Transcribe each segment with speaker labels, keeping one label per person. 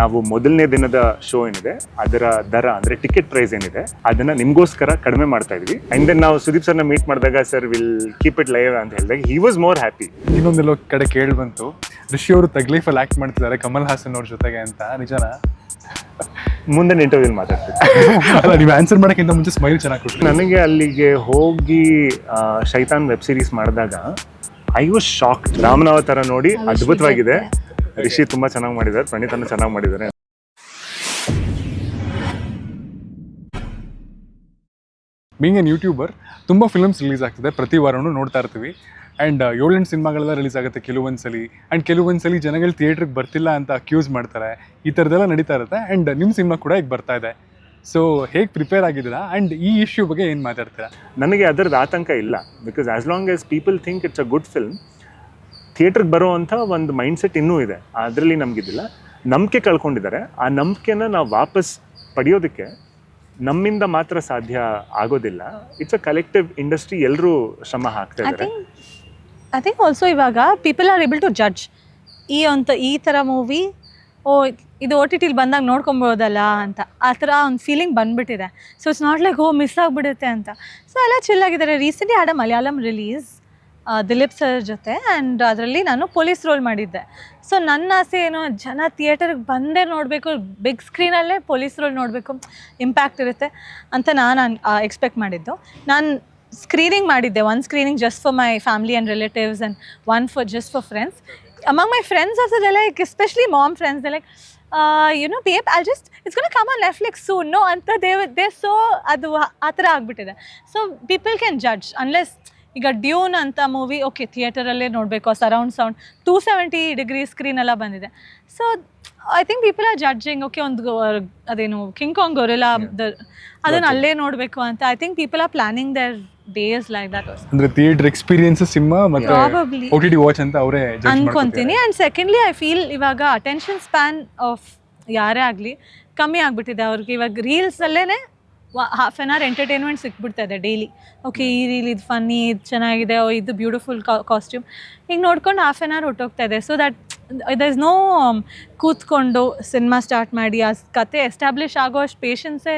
Speaker 1: ನಾವು ಮೊದಲನೇ ದಿನದ ಶೋ ಏನಿದೆ ಅದರ ದರ ಅಂದ್ರೆ ಟಿಕೆಟ್ ಪ್ರೈಸ್ ಏನಿದೆ ಅದನ್ನ ನಿಮ್ಗೋಸ್ಕರ ಕಡಿಮೆ ಮಾಡ್ತಾ ಇದ್ವಿ. ಅಂಡ್ ದೆನ್ ನಾವು ಸುದೀಪ್ ಸರ್ನ ಮೀಟ್ ಮಾಡಿದಾಗ sir will keep it live ಅಂತ ಹೇಳಿದಾಗ ಹಿ ವಾಸ್ ಮೋರ್ ಹ್ಯಾಪಿ.
Speaker 2: ಇನ್ನೊಂದೆಲ್ಲೋ ಕಡೆ ಕೇಳಿ ಬಂತು, ರಿಷಿ ಅವರು ತಗ್ಲೀಫಲ್ಲಿ ಆಕ್ಟ್ ಮಾಡ್ತಿದ್ದಾರೆ ಕಮಲ್ ಹಾಸನ್ ಅವ್ರ ಜೊತೆಗೆ ಅಂತ, ನಿಜನಾ?
Speaker 1: ಮುಂದಿನ ಇಂಟರ್ವ್ಯೂ ಮಾತಾಡ್ತೀವಿ.
Speaker 2: ಅಲ್ಲ, ನೀವು ಆನ್ಸರ್ ಮಾಡೋಕ್ಕಿಂತ ಮುಂಚೆ ಸ್ಮೈಲ್ ಚೆನ್ನಾಗಿ ಕೊಟ್ಟು.
Speaker 1: ನನಗೆ ಅಲ್ಲಿಗೆ ಹೋಗಿ ಶೈತಾನ್ ವೆಬ್ ಸೀರೀಸ್ ಮಾಡಿದಾಗ ಐ ವಾಸ್ ಶಾಕ್ಡ್. ರಾಮನಾವತಾರ ನೋಡಿ ಅದ್ಭುತವಾಗಿದೆ. ರಿಷಿ ತುಂಬಾ ಚೆನ್ನಾಗಿ ಮಾಡಿದ್ದಾರೆ, ಪ್ರಣೀತನ ಚೆನ್ನಾಗಿ ಮಾಡಿದ್ದಾರೆ.
Speaker 2: ಬೀಯಿಂಗ್ ಎನ್ ಯೂಟ್ಯೂಬರ್ ತುಂಬ ಫಿಲ್ಮ್ಸ್ ರಿಲೀಸ್ ಆಗ್ತದೆ, ಪ್ರತಿ ವಾರನೂ ನೋಡ್ತಾ ಇರ್ತೀವಿ. ಆ್ಯಂಡ್ 7-8 ಸಿನಿಮಾಗಳೆಲ್ಲ ರಿಲೀಸ್ ಆಗುತ್ತೆ ಕೆಲವೊಂದ್ಸಲಿ. ಆ್ಯಂಡ್ ಕೆಲವೊಂದ್ಸಲಿ ಜನಗಳು ಥಿಯೇಟ್ರಿಗೆ ಬರ್ತಿಲ್ಲ ಅಂತ ಅಕ್ಯೂಸ್ ಮಾಡ್ತಾರೆ. ಈ ಥರದ್ದೆಲ್ಲ ನಡೀತಾ ಇರುತ್ತೆ. ಆ್ಯಂಡ್ ನಿಮ್ಮ ಸಿನಿಮಾ ಕೂಡ ಈಗ ಬರ್ತಾ ಇದೆ. ಸೊ ಹೇಗೆ ಪ್ರಿಪೇರ್ ಆಗಿದ್ದೀರಾ ಆ್ಯಂಡ್ ಈ ಇಶ್ಯೂ ಬಗ್ಗೆ ಏನು ಮಾತಾಡ್ತೀರಾ?
Speaker 1: ನನಗೆ ಅದರದ್ದು ಆತಂಕ ಇಲ್ಲ. Because as long as people think it's a good film, ಥಿಯೇಟ್ರಿಗೆ ಬರೋ ಅಂಥ ಒಂದು ಮೈಂಡ್ಸೆಟ್ ಇನ್ನೂ ಇದೆ. ಅದರಲ್ಲಿ ನಮಗಿದ್ದಿಲ್ಲ, ನಂಬಿಕೆ ಕಳ್ಕೊಂಡಿದ್ದಾರೆ. ಆ ನಂಬಿಕೆನ ನಾವು ವಾಪಸ್ ಪಡೆಯೋದಕ್ಕೆ ನಮ್ಮಿಂದ ಮಾತ್ರ ಸಾಧ್ಯ ಆಗೋದಿಲ್ಲ. ಇಟ್ಸ್ ಅ ಕಲೆಕ್ಟಿವ್ ಇಂಡಸ್ಟ್ರಿ, ಎಲ್ಲರೂ ಶ್ರಮ ಹಾಕ್ತಾ ಇದ್ದಾರೆ.
Speaker 3: ಐ ಥಿಂಕ್ ಆಲ್ಸೋ ಇವಾಗ people are able to judge ಈ ಥರ ಮೂವಿ, ಇದು ಓ ಟಿ ಟಿಲಿ ಬಂದಾಗ ನೋಡ್ಕೊಬೋದಲ್ಲ ಅಂತ, ಆ ಥರ ಒಂದು ಫೀಲಿಂಗ್ ಬಂದುಬಿಟ್ಟಿದೆ. So it's not like miss ಆಗಿಬಿಡುತ್ತೆ ಅಂತ. ಸೊ ಎಲ್ಲ ಚಿಲ್ಲಾಗಿದ್ದಾರೆ. ರೀಸೆಂಟ್ಲಿ ಆಡ ಮಲಯಾಳಂ ರಿಲೀಸ್ ದಿಲೀಪ್ ಸರ್ ಜೊತೆ, ಆ್ಯಂಡ್ ಅದರಲ್ಲಿ ನಾನು ಪೊಲೀಸ್ ರೋಲ್ ಮಾಡಿದ್ದೆ. ಸೊ ನನ್ನ ಆಸೆ ಏನು, ಜನ ಥಿಯೇಟರ್ಗೆ ಬಂದೇ ನೋಡಬೇಕು, ಬಿಗ್ ಸ್ಕ್ರೀನಲ್ಲೇ ಪೊಲೀಸ್ ರೋಲ್ ನೋಡಬೇಕು, ಇಂಪ್ಯಾಕ್ಟ್ ಇರುತ್ತೆ ಅಂತ ನಾನು ಎಕ್ಸ್ಪೆಕ್ಟ್ ಮಾಡಿದ್ದು. ನಾನು ಸ್ಕ್ರೀನಿಂಗ್ ಮಾಡಿದ್ದೆ, ಒಂದು screening just for my family and relatives and one just for friends. Among my friends also they like, especially mom friends, they like babe, it's going to come on Netflix soon, no ಅಂತ they so ಅದು ಆ ಥರ ಆಗಿಬಿಟ್ಟಿದೆ. So people can judge unless ಈಗ Dune ಅಂತ movie okay ಥಿಯೇಟರಲ್ಲೇ ನೋಡಬೇಕು, surround sound 270 degree screen ಎಲ್ಲ ಬಂದಿದೆ. So I think people are judging. Okay, ಒಂದು ಅದೇನು ಕಿಂಗ್ ಕಾಂಗ್ ಗೊರಿಲ್ಲಾ ಅದನ್ನು ಅಲ್ಲೇ ನೋಡಬೇಕು ಅಂತ. I think people are planning their days like that.
Speaker 2: ಅಂದ್ರೆ ಥಿಯೇಟರ್ ಎಕ್ಸ್ಪೀರಿಯನ್ಸ್ ಸಿನಿಮಾ ಮತ್ತೆ OTT ವಾಚ್ ಅಂತ ಅವರೇ
Speaker 3: ಅನ್ಕೊಂತೀನಿ. ಆ್ಯಂಡ್ ಸೆಕೆಂಡ್ಲಿ ಐ ಫೀಲ್ ಇವಾಗ ಅಟೆನ್ಷನ್ ಸ್ಪ್ಯಾನ್ ಆಫ್ ಯಾರೇ ಆಗಲಿ ಕಮ್ಮಿ ಆಗಿಬಿಟ್ಟಿದೆ ಅವ್ರಿಗೆ. ಇವಾಗ ರೀಲ್ಸಲ್ಲೇ ಹಾಫ್ ಆನ್ ಅವರ್ ಎಂಟರ್ಟೈನ್ಮೆಂಟ್ ಸಿಕ್ಬಿಡ್ತಾ ಇದೆ ಡೈಲಿ. ಓಕೆ, ಈ ರೀಲ್ ಇದು ಫನ್ನಿ, ಇದು ಚೆನ್ನಾಗಿದೆ, ಇದು ಬ್ಯೂಟಿಫುಲ್ ಕಾಸ್ಟ್ಯೂಮ್, ಈಗ ನೋಡ್ಕೊಂಡು ಹಾಫ್ ಆನ್ ಅವರ್ ಹೊಟ್ಟೋಗ್ತಾ ಇದೆ. So that there is no ಕೂತ್ಕೊಂಡು ಸಿನಿಮಾ ಸ್ಟಾರ್ಟ್ ಮಾಡಿ ಆ ಕತೆ ಎಸ್ಟಾಬ್ಲಿಷ್ ಆಗೋ ಅಷ್ಟು ಪೇಷನ್ಸೇ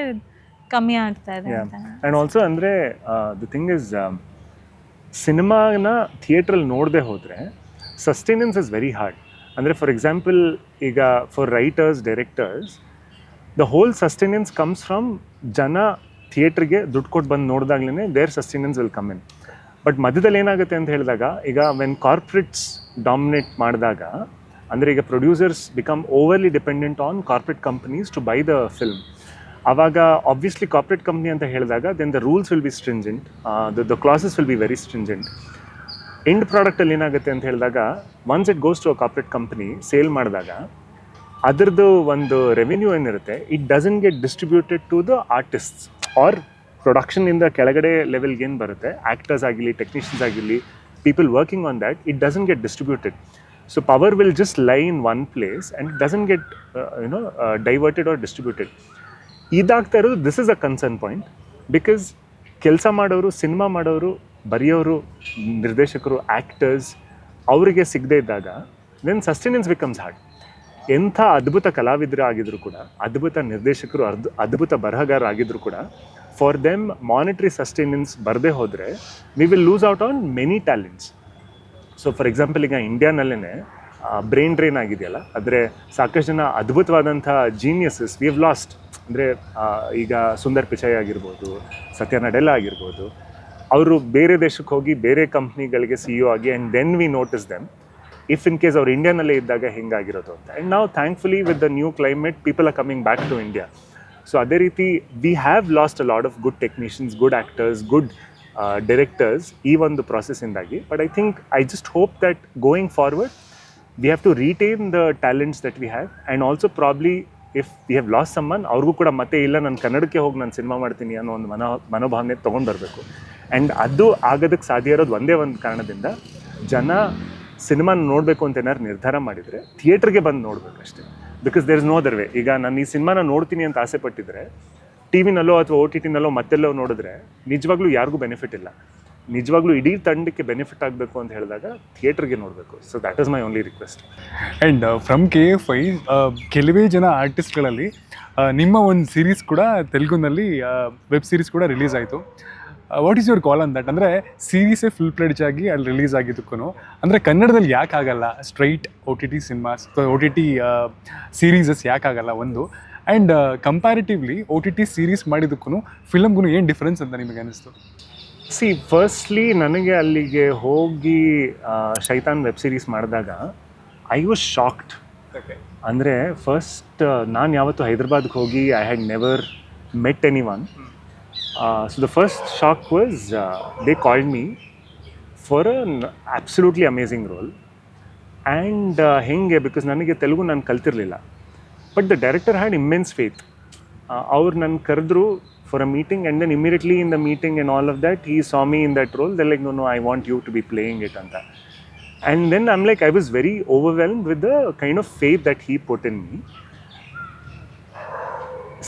Speaker 3: ಕಮ್ಮಿ ಆಗ್ತಾ ಇದೆ.
Speaker 1: ಆ್ಯಂಡ್ ಆಲ್ಸೋ ಅಂದರೆ ದ ಥಿಂಗ್ ಇಸ್, ಸಿನಿಮಾನ ಥಿಯೇಟ್ರಲ್ಲಿ ನೋಡದೆ ಹೋದರೆ ಸಸ್ಟೈನೆನ್ಸ್ ಇಸ್ ವೆರಿ ಹಾರ್ಡ್. ಅಂದರೆ ಫಾರ್ ಎಕ್ಸಾಂಪಲ್ ಈಗ for writers, directors, the whole sustenance comes from ಜನ ಥಿಯೇಟ್ರಿಗೆ ದುಡ್ಡು ಕೊಟ್ಟು ಬಂದು ನೋಡಿದಾಗ್ಲೇ there sustenance will come in. But ಮಧ್ಯದಲ್ಲಿ ಏನಾಗುತ್ತೆ ಅಂತ ಹೇಳಿದಾಗ, ಈಗ ವೆನ್ ಕಾರ್ಪೊರೇಟ್ಸ್ ಡಾಮಿನೇಟ್ ಮಾಡಿದಾಗ, ಅಂದರೆ ಈಗ producers become overly dependent on corporate companies to buy the film. ಆವಾಗ ಆಬ್ವಿಯಸ್ಲಿ ಕಾರ್ಪೊರೇಟ್ ಕಂಪ್ನಿ ಅಂತ ಹೇಳಿದಾಗ then the rules will be stringent, the clauses will be very stringent. End ಪ್ರಾಡಕ್ಟಲ್ಲಿ ಏನಾಗುತ್ತೆ ಅಂತ ಹೇಳಿದಾಗ, once it goes to a corporate company sale ಮಾಡಿದಾಗ ಅದರದ್ದು ಒಂದು ರೆವೆನ್ಯೂ ಏನಿರುತ್ತೆ, it doesn't get distributed to the artists or ಪ್ರೊಡಕ್ಷನಿಂದ ಕೆಳಗಡೆ ಲೆವೆಲ್ಗೆ ಏನು ಬರುತ್ತೆ, ಆ್ಯಕ್ಟರ್ಸ್ ಆಗಿರಲಿ, ಟೆಕ್ನಿಷಿಯನ್ಸ್ ಆಗಿರಲಿ, people working on that, it doesn't get distributed. So power will just lie in one place and it doesn't get diverted or distributed. ಇದಾಗ್ತಾ ಇರೋದು, this is a concern point. Because ಕೆಲಸ ಮಾಡೋರು, cinema ಮಾಡೋರು, ಬರೆಯೋರು, ನಿರ್ದೇಶಕರು, actors ಅವರಿಗೆ ಸಿಗದೇ ಇದ್ದಾಗ then ಸಸ್ಟೈನೆನ್ಸ್ becomes hard. ಎಂಥ ಅದ್ಭುತ ಕಲಾವಿದರು ಆಗಿದ್ರು ಕೂಡ, ಅದ್ಭುತ ನಿರ್ದೇಶಕರು, ಅದ್ಭುತ ಬರಹಗಾರ ಆಗಿದ್ರು ಕೂಡ, ಫಾರ್ ದೆಮ್ ಮಾನಿಟರಿ ಸಸ್ಟೈನೆನ್ಸ್ ಬರದೇ ಹೋದರೆ we will lose out on many talents. So for example ಈಗ ಇಂಡಿಯಾನಲ್ಲೇ ಬ್ರೈನ್ ಡ್ರೈನ್ ಆಗಿದೆಯಲ್ಲ, ಆದರೆ ಸಾಕಷ್ಟು ಜನ ಅದ್ಭುತವಾದಂಥ ಜೀನಿಯಸಸ್ ವಿ ಹ್ಯಾವ್ ಲಾಸ್ಟ್. ಅಂದರೆ ಈಗ ಸುಂದರ್ ಪಿಚೈ ಆಗಿರ್ಬೋದು, ಸತ್ಯ ನಡೆಲಾ ಆಗಿರ್ಬೋದು, ಅವರು ಬೇರೆ ದೇಶಕ್ಕೆ ಹೋಗಿ ಬೇರೆ ಕಂಪ್ನಿಗಳಿಗೆ CEO ಆಗಿ and then we notice them. If in case ಅವ್ರು ಇಂಡಿಯಾನಲ್ಲೇ ಇದ್ದಾಗ ಹೆಂಗಾಗಿರೋದು ಅಂತ. ಆ್ಯಂಡ್ ನಾವು thankfully with the new climate people are coming back to India. So ಅದೇ ರೀತಿ we have lost a lot of good technicians, good actors, good directors ಈ ಒಂದು ಪ್ರಾಸೆಸ್ಸಿಂದಾಗಿ. But I think I just hope that going forward we have to retain the talents that we have. And also probably if we have last summon, ಅವ್ರಿಗೂ ಕೂಡ ಮತ್ತೆ ಇಲ್ಲ ನಾನು ಕನ್ನಡಕ್ಕೆ ಹೋಗಿ ನಾನು ಸಿನಿಮಾ ಮಾಡ್ತೀನಿ ಅನ್ನೋ ಒಂದು ಮನೋಭಾವನೆ ತೊಗೊಂಡು ಬರಬೇಕು. ಆ್ಯಂಡ್ ಅದು ಆಗೋದಕ್ಕೆ ಸಾಧ್ಯ ಇರೋದು ಒಂದೇ ಒಂದು ಕಾರಣದಿಂದ, ಜನ ಸಿನಿಮಾನ ನೋಡಬೇಕು ಅಂತ ಏನಾದ್ರು ನಿರ್ಧಾರ ಮಾಡಿದರೆ ಥಿಯೇಟ್ರಿಗೆ ಬಂದು ನೋಡಬೇಕಷ್ಟೇ. Because there is no other way. ಈಗ ನಾನು ಈ ಸಿನಿಮಾನ ನೋಡ್ತೀನಿ ಅಂತ ಆಸೆ ಪಟ್ಟಿದ್ರೆ ಟಿ ವಿನಲ್ಲೋ ಅಥವಾ OTT ನಲ್ಲೋ ಮತ್ತೆಲ್ಲೋ ನೋಡಿದ್ರೆ ನಿಜವಾಗ್ಲೂ ಯಾರಿಗೂ ಬೆನಿಫಿಟ್ ಇಲ್ಲ. ನಿಜವಾಗ್ಲೂ ಇಡೀ ತಂಡಕ್ಕೆ ಬೆನಿಫಿಟ್ ಆಗಬೇಕು ಅಂತ ಹೇಳಿದಾಗ ಥಿಯೇಟ್ರಿಗೆ ನೋಡಬೇಕು. So that is my only request.
Speaker 2: And from KFI ಕೆಲವೇ ಜನ ಆರ್ಟಿಸ್ಟ್ಗಳಲ್ಲಿ ನಿಮ್ಮ ಒಂದು ಸೀರೀಸ್ ಕೂಡ ತೆಲುಗುನಲ್ಲಿ ವೆಬ್ ಸೀರೀಸ್ ಕೂಡ ರಿಲೀಸ್ ಆಯಿತು. What is your call on that? ಅಂದರೆ ಸೀರೀಸೇ ಫುಲ್ ಪ್ಲೆಡ್ಜ್ ಆಗಿ ಅಲ್ಲಿ ರಿಲೀಸ್ ಆಗಿದ್ದಕ್ಕೂ ಅಂದರೆ ಕನ್ನಡದಲ್ಲಿ ಯಾಕೆ ಆಗಲ್ಲ straight OTT cinemas OTT series ಯಾಕಾಗಲ್ಲ ಒಂದು, ಆ್ಯಂಡ್ ಕಂಪ್ಯಾರಿಟಿವ್ಲಿ OTT ಸೀರೀಸ್ ಮಾಡಿದ್ದಕ್ಕೂ ಫಿಲಮ್ಗೂ ಏನು ಡಿಫ್ರೆನ್ಸ್ ಅಂತ ನಿಮಗೆ ಅನಿಸ್ತು?
Speaker 1: ಫಸ್ಟ್ಲಿ ನನಗೆ ಅಲ್ಲಿಗೆ ಹೋಗಿ ಶೈತಾನ್ ವೆಬ್ ಸೀರೀಸ್ ಮಾಡಿದಾಗ ಐ ವಾಸ್ ಶಾಕ್ಡ್. ಅಂದರೆ ಫಸ್ಟ್ ನಾನು ಯಾವತ್ತು ಹೈದ್ರಾಬಾದ್ಗೆ ಹೋಗಿ I had never met anyone. So the first shock was they called me for an absolutely amazing role. And ಹೆಂಗೆ, ಬಿಕಾಸ್ ನನಗೆ ತೆಲುಗು ನಾನು ಕಲ್ತಿರಲಿಲ್ಲ, but the director had immense faith. ಅವ್ರು ನನ್ನ ಕರೆದ್ರು for a meeting, and then immediately in the meeting and all of that he saw me in that role. They like no I want you to be playing it ಅಂತ. And then I'm like, I was very overwhelmed with the kind of faith that he put in me.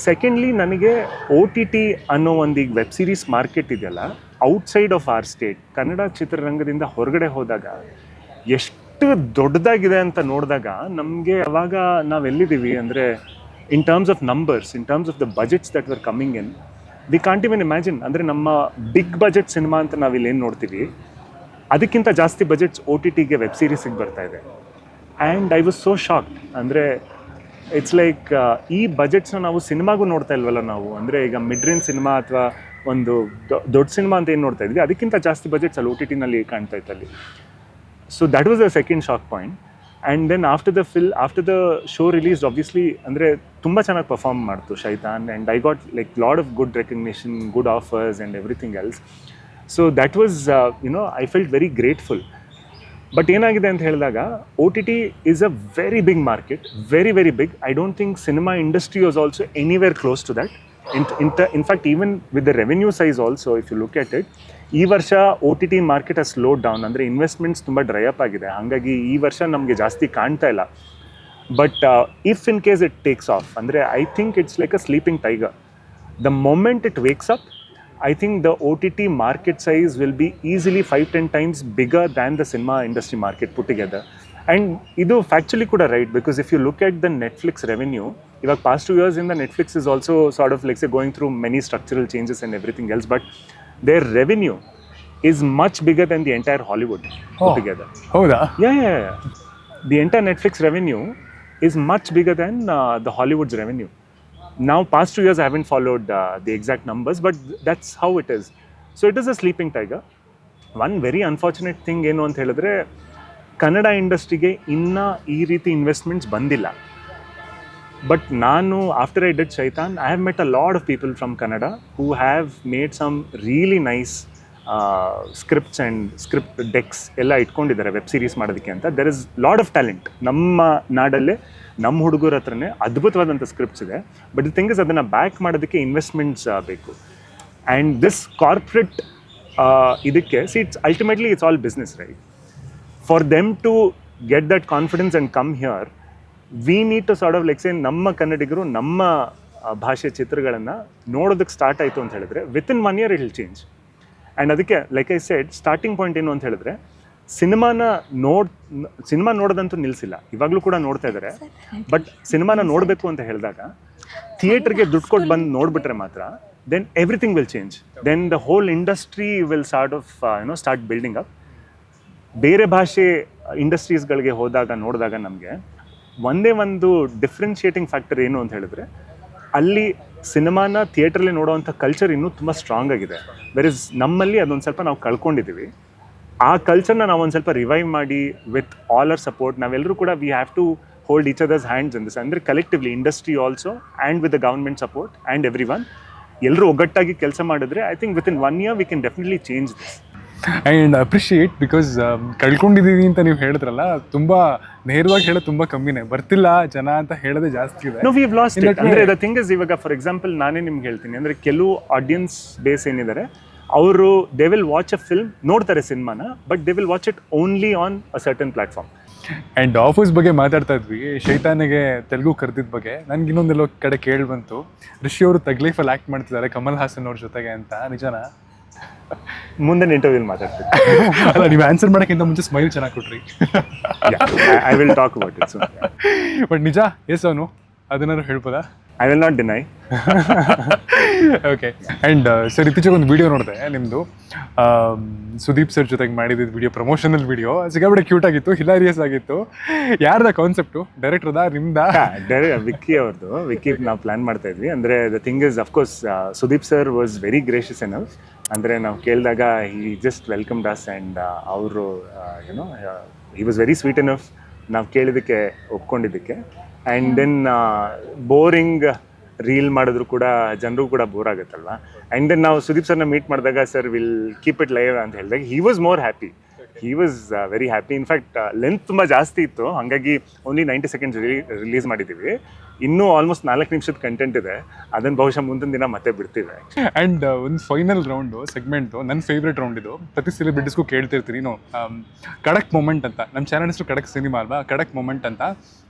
Speaker 1: Secondly, ನನಗೆ OTT ಅನ್ನೋ ಒಂದು ಈಗ web series market ಇದೆಯಲ್ಲ, outside of our state, Kannada ಚಿತ್ರರಂಗದಿಂದ ಹೊರಗಡೆ ಹೋದಾಗ ಎಷ್ಟು ದೊಡ್ಡದಾಗಿದೆ ಅಂತ ನೋಡಿದಾಗ ನಮಗೆ ಅವಾಗ ನಾವೆಲ್ಲಿದ್ದೀವಿ ಅಂದರೆ in terms of numbers, in terms of the budgets that were coming in, we can't even imagine. ಅಂದರೆ ನಮ್ಮ ಬಿಗ್ ಬಜೆಟ್ ಸಿನಿಮಾ ಅಂತ ನಾವಿಲ್ಲೇನು ನೋಡ್ತೀವಿ ಅದಕ್ಕಿಂತ ಜಾಸ್ತಿ ಬಜೆಟ್ಸ್ OTTಗೆ ವೆಬ್ ಸೀರೀಸಿಗೆ ಬರ್ತಾ ಇದೆ. And I was so shocked. ಅಂದರೆ ಇಟ್ಸ್ ಲೈಕ್ ಈ ಬಜೆಟ್ಸ್ನ ನಾವು ಸಿನಿಮಾಗೂ ನೋಡ್ತಾ ಇಲ್ವಲ್ಲ ನಾವು. ಅಂದರೆ ಈಗ ಮಿಡ್ ರೇಂಜ್ ಸಿನಿಮಾ ಅಥವಾ ಒಂದು ದೊಡ್ಡ ಸಿನಿಮಾ ಅಂತ ಏನು ನೋಡ್ತಾ ಇದ್ವಿ ಅದಕ್ಕಿಂತ ಜಾಸ್ತಿ ಬಜೆಟ್ಸ್ ಅಲ್ಲಿ OTTನಲ್ಲಿ ಕಾಣ್ತಾ ಇತ್ತು ಅಲ್ಲಿ. So that was the second shock point. And then after the show released obviously ಅಂದರೆ ತುಂಬ ಚೆನ್ನಾಗಿ ಪರ್ಫಾರ್ಮ್ ಮಾಡ್ತು Shaitan. And I got like lot of good recognition, good offers and everything else. So that was I felt very grateful. But ಏನಾಗಿದೆ ಅಂತ ಹೇಳಿದಾಗ OTT is a very big market, very very big. I don't think cinema industry was also anywhere close to that. In fact even with the revenue size also if you look at it, ಈ ವರ್ಷ OTT market has slowed down. ಅಂದರೆ investments ತುಂಬ dry up ಆಗಿದೆ, ಹಾಗಾಗಿ ಈ ವರ್ಷ ನಮಗೆ ಜಾಸ್ತಿ ಕಾಣ್ತಾ ಇಲ್ಲ. But if in case it takes off ಅಂದರೆ I think it's like a sleeping tiger. The moment it wakes up, I think the OTT market size will be easily 5-10 times bigger than the cinema industry market put together. And idu factually kuda right, because if you look at the Netflix revenue, even past 2 years in the Netflix is also sort of like say going through many structural changes and everything else, but their revenue is much bigger than the entire Hollywood put together.
Speaker 2: ಹೌದಾ?
Speaker 1: Yeah. The entire Netflix revenue is much bigger than the Hollywood's revenue. Now past 2 years I haven't followed the exact numbers, but that's how it is. So it is a sleeping tiger. One very unfortunate thing ಏನು ಅಂತ ಹೇಳಿದ್ರೆ ಕನ್ನಡ ಇಂಡಸ್ಟ್ರಿಗೆ ಇನ್ನೂ ಈ ರೀತಿ investments ಬಂದಿಲ್ಲ. But ನಾನು after I did Shaitan, I have met a lot of people from Kannada who have made some really nice scripts and script decks ಎಲ್ಲ ಇಟ್ಕೊಂಡಿದ್ದಾರೆ ವೆಬ್ ಸೀರೀಸ್ ಮಾಡೋದಕ್ಕೆ ಅಂತ. There is lot of talent ನಮ್ಮ ನಾಡಲ್ಲೇ, ನಮ್ಮ ಹುಡುಗರ ಹತ್ರನೇ ಅದ್ಭುತವಾದಂಥ ಸ್ಕ್ರಿಪ್ಟ್ಸ್ ಇದೆ. ಬಟ್ ದಿ ಥಿಂಗ್ ಇಸ್ ಅದನ್ನು ಬ್ಯಾಕ್ ಮಾಡೋದಕ್ಕೆ ಇನ್ವೆಸ್ಟ್ಮೆಂಟ್ಸ್ ಬೇಕು. ಆ್ಯಂಡ್ ದಿಸ್ ಕಾರ್ಪೊರೇಟ್ ಇದಕ್ಕೆ it's ultimately it's all business, right? For them to get that confidence and come here, we need to sort of like say ನಮ್ಮ ಕನ್ನಡಿಗರು ನಮ್ಮ ಭಾಷೆ ಚಿತ್ರಗಳನ್ನು ನೋಡೋದಕ್ಕೆ ಸ್ಟಾರ್ಟ್ ಆಯಿತು ಅಂತ ಹೇಳಿದ್ರೆ within 1 year it will change. And ಅದಕ್ಕೆ like I said starting point ಏನು ಅಂತ ಹೇಳಿದ್ರೆ ಸಿನಿಮಾ ನೋಡೋದಂತೂ ನಿಲ್ಲಿಸಿಲ್ಲ, ಇವಾಗಲೂ ಕೂಡ ನೋಡ್ತಾ ಇದ್ದಾರೆ. ಬಟ್ ಸಿನಿಮಾನ ನೋಡಬೇಕು ಅಂತ ಹೇಳಿದಾಗ ಥಿಯೇಟರ್ಗೆ ದುಡ್ಡು ಕೊಟ್ಟು ಬಂದು ನೋಡಿಬಿಟ್ರೆ ಮಾತ್ರ then everything will change. Then the whole industry will start building up. ಬೇರೆ ಭಾಷೆ ಇಂಡಸ್ಟ್ರೀಸ್ಗಳಿಗೆ ನೋಡಿದಾಗ ನಮಗೆ ಒಂದೇ ಒಂದು ಡಿಫ್ರೆನ್ಷಿಯೇಟಿಂಗ್ ಫ್ಯಾಕ್ಟರ್ ಏನು ಅಂತ ಹೇಳಿದ್ರೆ ಅಲ್ಲಿ ಸಿನಿಮಾನ ಥಿಯೇಟ್ರಲ್ಲಿ ನೋಡೋವಂಥ ಕಲ್ಚರ್ ಇನ್ನೂ ತುಂಬ ಸ್ಟ್ರಾಂಗ್ ಆಗಿದೆ. ವೆರೀಸ್ ನಮ್ಮಲ್ಲಿ ಅದೊಂದು ಸ್ವಲ್ಪ ನಾವು ಕಳ್ಕೊಂಡಿದ್ದೀವಿ. ಆ ಕಲ್ಚರ್ನ ನಾವು ಒಂದು ಸ್ವಲ್ಪ ರಿವೈವ್ ಮಾಡಿ ವಿತ್ ಆಲ್ ಅವರ್ ಸಪೋರ್ಟ್ ನಾವೆಲ್ಲರೂ ಕೂಡ we have to hold each other's hands in this. ಅಂದರೆ collectively industry also and with the government support and everyone ಎಲ್ಲರೂ ಒಗ್ಗಟ್ಟಾಗಿ ಕೆಲಸ ಮಾಡಿದ್ರೆ I think within 1 year we can definitely change this.
Speaker 2: And appreciate because ಕಳ್ಕೊಂಡಿದ್ದೀವಿ ಅಂತ ನೀವು ಹೇಳಿದ್ರಲ್ಲ, ತುಂಬ ನೇರವಾಗಿ ಹೇಳೋದು ತುಂಬ ಕಮ್ಮಿನೇ, ಬರ್ತಿಲ್ಲ ಜನ ಅಂತ ಹೇಳೋದೇ ಜಾಸ್ತಿ ಇದೆ.
Speaker 1: No we have lost it. ಅಂದರೆ ದ ಥಿಂಗ್ ಇಸ್ ಇವಾಗ ಫಾರ್ ಎಕ್ಸಾಂಪಲ್ ನಾನೇ ನಿಮ್ಗೆ ಹೇಳ್ತೀನಿ, ಅಂದರೆ ಕೆಲವು ಆಡಿಯನ್ಸ್ ಬೇಸ್ ಏನಿದ್ದಾರೆ ಅವರು they will watch a film, ನೋಡ್ತಾರೆ ಸಿನಿಮಾನ, but they will watch it only on a certain platform.
Speaker 2: And offers ಬಗ್ಗೆ ಮಾತಾಡ್ತಾ ಇದ್ವಿ, ಶೈತಾನಿಗೆ ತೆಲುಗು ಕರೆದಿದ್ದ ಬಗ್ಗೆ ನನಗೆ ಇನ್ನೊಂದೆಲ್ಲೋ ಕಡೆ ಕೇಳಿ ಬಂತು, ರಿಷಿ ಅವರು ತಗ್ಲೀಫಲ್ಲಿ ಆ್ಯಕ್ಟ್ ಮಾಡ್ತಿದ್ದಾರೆ ಕಮಲ್ ಹಾಸನ್ ಅವ್ರ ಜೊತೆಗೆ ಅಂತ, ನಿಜನಾ?
Speaker 1: ಮುಂದಿನ ಇಂಟರ್ವ್ಯೂಲ್ ಮಾತಾಡ್ತೀನಿ.
Speaker 2: ಅಲ್ಲ, ನೀವು ಆನ್ಸರ್ ಮಾಡೋಕ್ಕಿಂತ ಮುಂಚೆ ಸ್ಮೈಲ್ ಚೆನ್ನಾಗಿ ಕೊಟ್ರಿ.
Speaker 1: I will talk about it.
Speaker 2: But ನಿಜ ಎಸ್ ಅವನು ಅದನ್ನಾದ್ರು ಹೇಳ್ಬೋದಾ?
Speaker 1: I will not deny.
Speaker 2: Okay. And sir, ಇತ್ತೀಚೆಗೆ ಒಂದು ವಿಡಿಯೋ ನೋಡಿದೆ ನಿಮ್ಮದು, ಸುದೀಪ್ ಸರ್ ಜೊತೆಗೆ ಮಾಡಿದ್ದು ವಿಡಿಯೋ, ಪ್ರಮೋಷನಲ್ ವಿಡಿಯೋ. ಸಿಕ್ಕಾಪಟ್ಟೆ ಕ್ಯೂಟ್ ಆಗಿತ್ತು, ಹಿಲಾರಿಯಸ್ ಆಗಿತ್ತು. ಯಾರ್ದ ಕಾನ್ಸೆಪ್ಟು? ಡೈರೆಕ್ಟರ್ದಾ ನಿಮ್ದಾ?
Speaker 1: ವಿಕ್ಕಿ ಅವ್ರದ್ದು. ವಿಕ್ಕಿ ನಾವು ಪ್ಲಾನ್ ಮಾಡ್ತಾ ಇದ್ವಿ. ಅಂದರೆ the thing is of course Sudeep sir was very gracious enough. ಅಂದರೆ ನಾವು ಕೇಳಿದಾಗ he just welcomed us and ಅವರು you know he was very sweet enough ನಾವು ಕೇಳಿದ್ದಕ್ಕೆ ಒಪ್ಕೊಂಡಿದ್ದಕ್ಕೆ. ಆ್ಯಂಡ್ ದೆನ್ ಬೋರಿಂಗ್ ರೀಲ್ ಮಾಡಿದ್ರು ಕೂಡ ಜನರು ಕೂಡ ಬೋರ್ ಆಗುತ್ತಲ್ವ. ಆ್ಯಂಡ್ ದೆನ್ ನಾವು ಸುದೀಪ್ ಸರ್ನ ಮೀಟ್ ಮಾಡಿದಾಗ sir will keep it live ಅಂತ ಹೇಳಿದಾಗ he was more happy. He was very happy. In fact length ತುಂಬ ಜಾಸ್ತಿ ಇತ್ತು, ಹಾಗಾಗಿ ಓನ್ಲಿ 90 seconds ರಿಲೀಸ್ ಮಾಡಿದ್ದೀವಿ. ಇನ್ನೂ ಆಲ್ಮೋಸ್ಟ್ 4 ನಿಮಿಷದ ಕಂಟೆಂಟ್ ಇದೆ. ಅದನ್ನು ಬಹುಶಃ ಮುಂದಿನ ದಿನ ಮತ್ತೆ ಬಿಡ್ತೀವಿ.
Speaker 2: ಆ್ಯಂಡ್ ಒಂದು ಫೈನಲ್ ರೌಂಡು ಸೆಗ್ಮೆಂಟು ನನ್ನ ಫೇವ್ರೇಟ್ ರೌಂಡ್ ಇದು. ಪ್ರತಿ ಸೆಲೆಬ್ರಿಟೀಸ್ಗೂ ಕೇಳ್ತಿರ್ತೀನಿ ಕಡಕ್ ಮೂಮೆಂಟ್ ಅಂತ. ನಮ್ಮ ಚಾನಲ್ ಹೆಸರು ಕಡಕ್ ಸಿನಿಮಾ ಅಲ್ವಾ, ಕಡಕ್ ಮೂಮೆಂಟ್ ಅಂತ.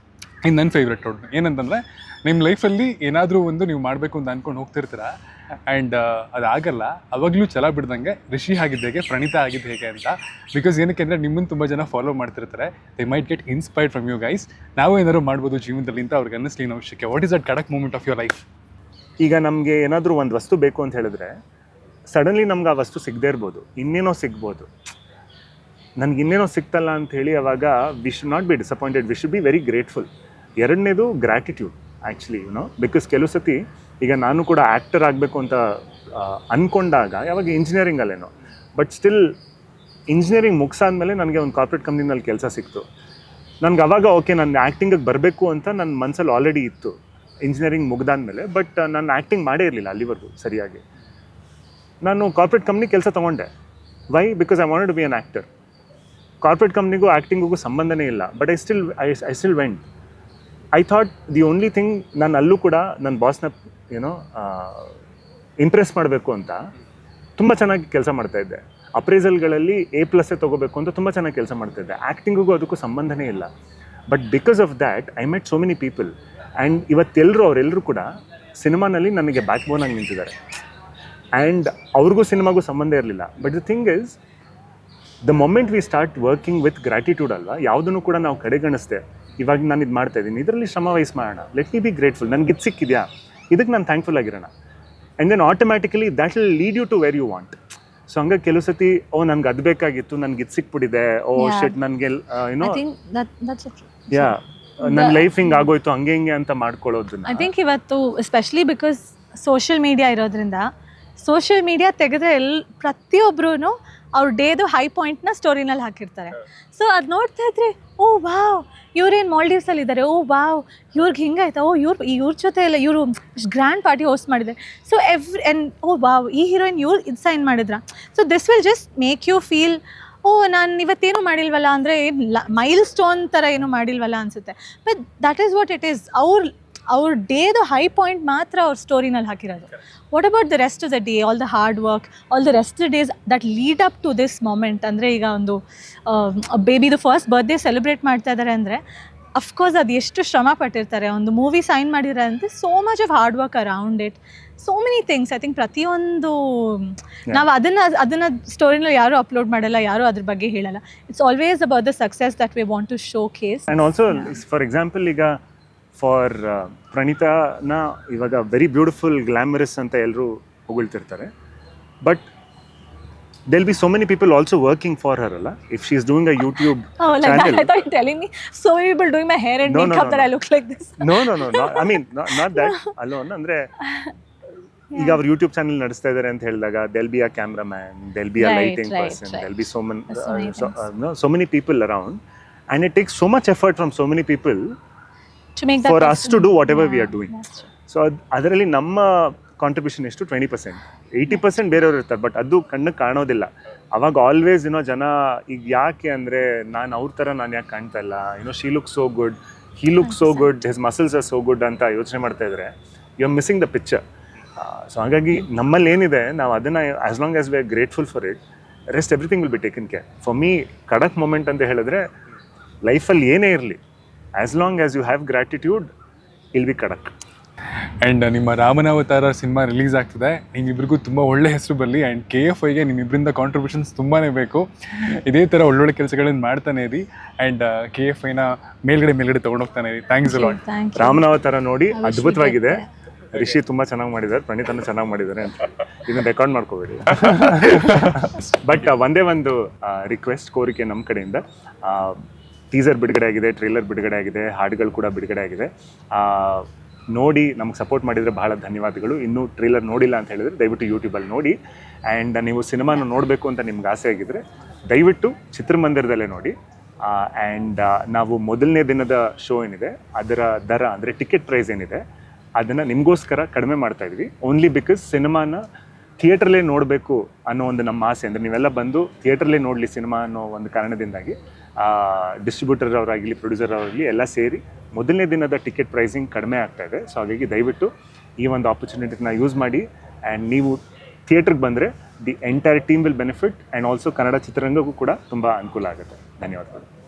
Speaker 2: ಇದು ನನ್ನ ಫೇವ್ರೆಟ್ ರೌಂಡ್. ಏನಂತಂದರೆ, ನಿಮ್ಮ ಲೈಫಲ್ಲಿ ಏನಾದರೂ ಒಂದು ನೀವು ಮಾಡಬೇಕು ಅಂತ ಅಂದ್ಕೊಂಡು ಹೋಗ್ತಿರ್ತೀರ ಆ್ಯಂಡ್ ಅದಾಗಲ್ಲ, ಅವಾಗಲೂ ಛಲ ಬಿಡ್ದಂಗೆ ರಿಷಿ ಆಗಿದ್ದು ಹೇಗೆ, ಪ್ರಣೀತಾ ಆಗಿದ್ದು ಹೇಗೆ ಅಂತ. ಬಿಕಾಸ್ ಏನಕ್ಕೆ ಅಂದರೆ ನಿಮ್ಮನ್ನು ತುಂಬ ಜನ ಫಾಲೋ ಮಾಡ್ತಿರ್ತಾರೆ. They might get inspired from you guys. ನಾವು ಏನಾದ್ರು ಮಾಡ್ಬೋದು ಜೀವನದಲ್ಲಿ ಅಂತ ಅವ್ರಿಗೆ ಅನ್ನಿಸ್ಲಿ ಅವಶ್ಯಕ್ಕೆ. ವಾಟ್ ಈಸ್ ದಟ್ ಕಡಕ್ ಮೂಮೆಂಟ್ ಆಫ್ ಯುವರ್ ಲೈಫ್?
Speaker 1: ಈಗ ನಮಗೆ ಏನಾದರೂ ಒಂದು ವಸ್ತು ಬೇಕು ಅಂತ ಹೇಳಿದ್ರೆ ಸಡನ್ಲಿ ನಮ್ಗೆ ಆ ವಸ್ತು ಸಿಗದೇ ಇರ್ಬೋದು, ಇನ್ನೇನೋ ಸಿಗ್ಬೋದು. ನನಗೆ ಇನ್ನೇನೋ ಸಿಗ್ತಲ್ಲ ಅಂತ ಹೇಳಿ ಅವಾಗ we should not be disappointed, we should be very grateful. ಎರಡನೇದು ಗ್ರ್ಯಾಟಿಟ್ಯೂಡ್ ಆ್ಯಕ್ಚುಲಿ, ಬಿಕಾಸ್ ಕೆಲವು ಸತಿ ಈಗ ನಾನು ಕೂಡ ಆ್ಯಕ್ಟರ್ ಆಗಬೇಕು ಅಂತ ಅಂದ್ಕೊಂಡಾಗ ಯಾವಾಗ ಇಂಜಿನಿಯರಿಂಗಲ್ಲೇನೋ, ಬಟ್ ಸ್ಟಿಲ್ ಇಂಜಿನಿಯರಿಂಗ್ ಮುಗಿಸಾದ್ಮೇಲೆ ನನಗೆ ಒಂದು ಕಾರ್ಪೊರೇಟ್ ಕಂಪ್ನಿನಲ್ಲಿ ಕೆಲಸ ಸಿಕ್ತು. ನನಗೆ ಅವಾಗ ಓಕೆ ನಾನು ಆ್ಯಕ್ಟಿಂಗಿಗೆ ಬರಬೇಕು ಅಂತ ನನ್ನ ಮನಸ್ಸಲ್ಲಿ ಆಲ್ರೆಡಿ ಇತ್ತು ಇಂಜಿನಿಯರಿಂಗ್ ಮುಗ್ದಾದ್ಮೇಲೆ. ಬಟ್ ನಾನು ಆ್ಯಕ್ಟಿಂಗ್ ಮಾಡೇ ಇರಲಿಲ್ಲ ಅಲ್ಲಿವರೆಗೂ ಸರಿಯಾಗಿ. ನಾನು ಕಾರ್ಪೊರೇಟ್ ಕಂಪ್ನಿ ಕೆಲಸ ತೊಗೊಂಡೆ. Why? Because I wanted to be an actor. Corporate ಕಂಪ್ನಿಗೂ ಆ್ಯಕ್ಟಿಂಗಿಗೂ ಸಂಬಂಧನೇ ಇಲ್ಲ, but I still went. I thought the only thing, ನಾನು ಅಲ್ಲೂ ಕೂಡ ನನ್ನ ಬಾಸ್ನ ಏನೋ ಇಂಪ್ರೆಸ್ ಮಾಡಬೇಕು ಅಂತ ತುಂಬ ಚೆನ್ನಾಗಿ ಕೆಲಸ ಮಾಡ್ತಾಯಿದ್ದೆ. ಅಪ್ರೈಸಲ್ಗಳಲ್ಲಿ A+ ತೊಗೋಬೇಕು ಅಂತ ತುಂಬ ಚೆನ್ನಾಗಿ ಕೆಲಸ ಮಾಡ್ತಾಯಿದ್ದೆ. ಆ್ಯಕ್ಟಿಂಗಿಗೂ ಅದಕ್ಕೂ ಸಂಬಂಧನೇ ಇಲ್ಲ. But because of that I met so many people. And ಅವರೆಲ್ಲರೂ ಕೂಡ ಸಿನಿಮಾನಲ್ಲಿ ನನಗೆ ಬ್ಯಾಕ್ ಬೋನಾಗಿ ನಿಂತಿದ್ದಾರೆ. ಆ್ಯಂಡ್ ಅವ್ರಿಗೂ ಸಿನಿಮಾಗೂ ಸಂಬಂಧ ಇರಲಿಲ್ಲ. But the thing is, the moment we start working with gratitude ಅಲ್ವಾ, ಯಾವುದನ್ನು ಕೂಡ ನಾವು ಕಡೆಗಣಿಸ್ದೆ. ಇವಾಗ ನಾನು ಇದು ಮಾಡ್ತಾ ಇದ್ದೀನಿ, ಇದರಲ್ಲಿ ಶ್ರಮ ವಹಿಸಿ ಮಾಡೋಣ, ಲೆಟ್ ಮಿ ಬಿ ಗ್ರೇಟ್ಫುಲ್, ನನಗೆ ಇದು ಸಿಕ್ಕಿದೆಯಾ, ಇದಕ್ಕೆ ನಾನು ಥ್ಯಾಂಕ್ಫುಲ್ ಆಗಿರೋಣ. And then automatically that will lead you to where you want. So ಹಂಗಾಗಿ ಕೆಲವು ಸತಿ ನನಗೆ ಅದು ಬೇಕಾಗಿತ್ತು, ನನಗೆ ಇದು ಸಿಕ್ಬಿಟ್ಟಿದೆ, ಶೆಟ್ ನನಗೆ ಏನೋ ನನ್ನ ಲೈಫ್ ಹಿಂಗೆ ಆಗೋಯ್ತು ಹಂಗೆ ಹಿಂಗೆ ಅಂತ ಮಾಡ್ಕೊಳ್ಳೋದನ್ನ.
Speaker 3: ಐ ಥಿಂಕ್ ಇವತ್ತು ಎಸ್ಪೆಷಲಿ ಬಿಕಾಸ್ ಸೋಷಿಯಲ್ ಮೀಡಿಯಾ ಇರೋದ್ರಿಂದ, ಸೋಷಿಯಲ್ ಮೀಡಿಯಾ ತೆಗೆದ್ರೆ ಪ್ರತಿಯೊಬ್ಬರೂ ಅವ್ರ ಡೇದು ಹೈ ಪಾಯಿಂಟ್ನ ಸ್ಟೋರಿನಲ್ಲಿ ಹಾಕಿರ್ತಾರೆ. ಸೊ ಅದು ನೋಡ್ತಾ ಇದ್ರೆ, ಓ ವಾವ್, ಇವ್ರೇನು ಮಾಲ್ಡೀವ್ಸಲ್ಲಿ ಇದ್ದಾರೆ, ಓ ವಾವ್ ಇವ್ರಿಗೆ ಹಿಂಗಾಯ್ತಾ, ಓ ಇವ್ರ ಜೊತೆ ಎಲ್ಲ ಇವರು ಗ್ರ್ಯಾಂಡ್ ಪಾರ್ಟಿ ಹೋಸ್ಟ್ ಮಾಡಿದ್ದಾರೆ. ಸೊ ಓ ವಾವ್, ಈ ಹೀರೋಯಿನ್ ಇವ್ರು ಇದು ಸೈನ್ ಮಾಡಿದ್ರ. So this will just make you feel, oh ನಾನು ಇವತ್ತೇನು ಮಾಡಿಲ್ವಲ್ಲ, ಅಂದರೆ ಮೈಲ್ ಸ್ಟೋನ್ ಥರ ಏನು ಮಾಡಿಲ್ವಲ್ಲ ಅನಿಸುತ್ತೆ. But that is what it is. ಅವ್ರ ಡೇದು ಹೈ ಪಾಯಿಂಟ್ ಮಾತ್ರ ಅವ್ರ ಸ್ಟೋರಿನಲ್ಲಿ ಹಾಕಿರೋದು. What about the rest of the day, all the hard work, all the rest of the days that lead up to this moment. ಅಂದರೆ ಈಗ ಒಂದು ಬೇಬಿದು first birthday celebrate ಮಾಡ್ತಾ ಇದ್ದಾರೆ ಅಂದರೆ ಅಫ್ಕೋರ್ಸ್ ಅದು ಎಷ್ಟು ಶ್ರಮ ಪಟ್ಟಿರ್ತಾರೆ. ಒಂದು ಮೂವಿ ಸೈನ್ ಮಾಡಿದ್ದಾರೆ ಅಂದರೆ so much of hard work around it, so many things. I think ಪ್ರತಿಯೊಂದು ನಾವು ಅದನ್ನು ಸ್ಟೋರಿನಲ್ಲಿ ಯಾರೂ ಅಪ್ಲೋಡ್ ಮಾಡಲ್ಲ, ಯಾರೂ ಅದ್ರ ಬಗ್ಗೆ ಹೇಳಲ್ಲ. It's always about the success that we want to showcase.
Speaker 1: And also for example, ಈಗ ಫಾರ್ ಪ್ರಣೀತಾನ ಇವಾಗ ವೆರಿ ಬ್ಯೂಟಿಫುಲ್, ಗ್ಲಾಮರಸ್ ಅಂತ ಎಲ್ಲರೂ ಹೊಗಳ್ತಿರ್ತಾರೆ. But there'll be so many people also working for her alla, if she is doing a YouTube
Speaker 3: like
Speaker 1: channel.
Speaker 3: that, I thought you're telling me so many people doing my hair and makeup that I look like this.
Speaker 1: No, I mean not that alone. ಅಂದ್ರೆ ಈಗ ಅವ್ರು YouTube channel ನಡೆಸ್ತಾ ಇದ್ದಾರೆ ಅಂತ ಹೇಳಿದಾಗ there'll be a cameraman, there'll be a lighting person, there'll be so many people around, and it takes so much effort from so many people
Speaker 3: to make that
Speaker 1: for us to do whatever we are doing. So ಅದರಲ್ಲಿ ನಮ್ಮ contribution ಎಷ್ಟು 20%, 80% ಬೇರೆಯವ್ರು ಇರ್ತಾರೆ. But ಅದು ಕಣ್ಣಿಗೆ ಕಾಣೋದಿಲ್ಲ. ಅವಾಗ always ಜನ ಈಗ ಯಾಕೆ ಅಂದರೆ ನಾನು ಅವ್ರ ಥರ ನಾನು ಯಾಕೆ ಕಾಣ್ತಾ ಇಲ್ಲ, she look so good, he look so good, his muscles are so good ಅಂತ ಯೋಚನೆ ಮಾಡ್ತಾ ಇದ್ರೆ you are missing the picture. So ಹಾಗಾಗಿ ನಮ್ಮಲ್ಲಿ ಏನಿದೆ ನಾವು ಅದನ್ನು as long as we are grateful for it, rest everything will be taken care. For me ಕಡಕ್ ಮೊಮೆಂಟ್ ಅಂತ ಹೇಳಿದ್ರೆ ಲೈಫಲ್ಲಿ ಏನೇ ಇರಲಿ, as long as you have gratitude, ill be ಕಡಕ್.
Speaker 2: ಆ್ಯಂಡ್ ನಿಮ್ಮ ರಾಮನಾವತಾರ ಸಿನಿಮಾ ರಿಲೀಸ್ ಆಗ್ತಿದೆ. ನಿಮ್ಮಿಬ್ಬರಿಗೂ ತುಂಬ ಒಳ್ಳೆ ಹೆಸರು ಬರಲಿ. ಆ್ಯಂಡ್ KFIಗೆ ನಿಮ್ಮಿಬ್ಬರಿಂದ ಕಾಂಟ್ರಿಬ್ಯೂಷನ್ಸ್ ತುಂಬಾ ಬೇಕು. ಇದೇ ಥರ ಒಳ್ಳೊಳ್ಳೆ ಕೆಲಸಗಳನ್ನು ಮಾಡ್ತಾನೆ ಇರಿ. ಆ್ಯಂಡ್ KFIನ ಮೇಲ್ಗಡೆ ತೊಗೊಂಡೋಗ್ತಾನೆ ಇರಿ. Thanks a lot.
Speaker 3: Thank you.
Speaker 1: Ramanavatara ನೋಡಿ ಅದ್ಭುತವಾಗಿದೆ. ರಿಷಿ ತುಂಬಾ ಚೆನ್ನಾಗಿ ಮಾಡಿದ್ದಾರೆ, ಪ್ರಣೀತನು ಚೆನ್ನಾಗಿ ಮಾಡಿದ್ದಾರೆ ಅಂತ ಇದನ್ನ ರೆಕಾರ್ಡ್ ಮಾಡ್ಕೋಬೇಡಿ. ಬಟ್ ಒಂದೇ ಒಂದು ರಿಕ್ವೆಸ್ಟ್, ಕೋರಿಕೆ ನಮ್ಮ ಕಡೆಯಿಂದ. ಟೀಸರ್ ಬಿಡುಗಡೆ ಆಗಿದೆ, ಟ್ರೇಲರ್ ಬಿಡುಗಡೆ ಆಗಿದೆ, ಹಾಡುಗಳು ಕೂಡ ಬಿಡುಗಡೆ ಆಗಿದೆ. ನೋಡಿ ನಮ್ಗೆ ಸಪೋರ್ಟ್ ಮಾಡಿದರೆ ಬಹಳ ಧನ್ಯವಾದಗಳು. ಇನ್ನೂ ಟ್ರೇಲರ್ ನೋಡಿಲ್ಲ ಅಂತ ಹೇಳಿದರೆ ದಯವಿಟ್ಟು ಯೂಟ್ಯೂಬಲ್ಲಿ ನೋಡಿ. ಆ್ಯಂಡ್ ನೀವು ಸಿನಿಮಾನ ನೋಡಬೇಕು ಅಂತ ನಿಮ್ಗೆ ಆಸೆ ಆಗಿದ್ದರೆ ದಯವಿಟ್ಟು ಚಿತ್ರಮಂದಿರದಲ್ಲೇ ನೋಡಿ. ಆ್ಯಂಡ್ ನಾವು ಮೊದಲನೇ ದಿನದ ಶೋ ಏನಿದೆ ಅದರ ದರ ಅಂದರೆ ಟಿಕೆಟ್ ಪ್ರೈಸ್ ಏನಿದೆ ಅದನ್ನು ನಿಮಗೋಸ್ಕರ ಕಡಿಮೆ ಮಾಡ್ತಾ ಇದ್ವಿ. ಓನ್ಲಿ ಬಿಕಾಸ್ ಸಿನಿಮಾನ ಥಿಯೇಟ್ರಲ್ಲೇ ನೋಡಬೇಕು ಅನ್ನೋ ಒಂದು ನಮ್ಮ ಆಸೆ. ಅಂದರೆ ನೀವೆಲ್ಲ ಬಂದು ಥಿಯೇಟ್ರಲ್ಲೇ ನೋಡಲಿ ಸಿನಿಮಾ ಅನ್ನೋ ಒಂದು ಕಾರಣದಿಂದಾಗಿ ಡಿಸ್ಟ್ರಿಬ್ಯೂಟರ್ ಅವರಾಗಲಿ ಪ್ರೊಡ್ಯೂಸರ್ ಅವರಾಗಲಿ ಎಲ್ಲ ಸೇರಿ ಮೊದಲನೇ ದಿನದ ಟಿಕೆಟ್ ಪ್ರೈಸಿಂಗ್ ಕಡಿಮೆ ಆಗ್ತಾ ಇದೆ. ಸೊ ಹಾಗಾಗಿ ದಯವಿಟ್ಟು ಈ ಒಂದು ಆಪರ್ಚುನಿಟಿನ ಯೂಸ್ ಮಾಡಿ. ಆ್ಯಂಡ್ ನೀವು ಥಿಯೇಟ್ರಿಗೆ ಬಂದರೆ the entire team will benefit. And also Kannada ಚಿತ್ರರಂಗಕ್ಕೂ ಕೂಡ ತುಂಬ ಅನುಕೂಲ ಆಗುತ್ತೆ. ಧನ್ಯವಾದಗಳು.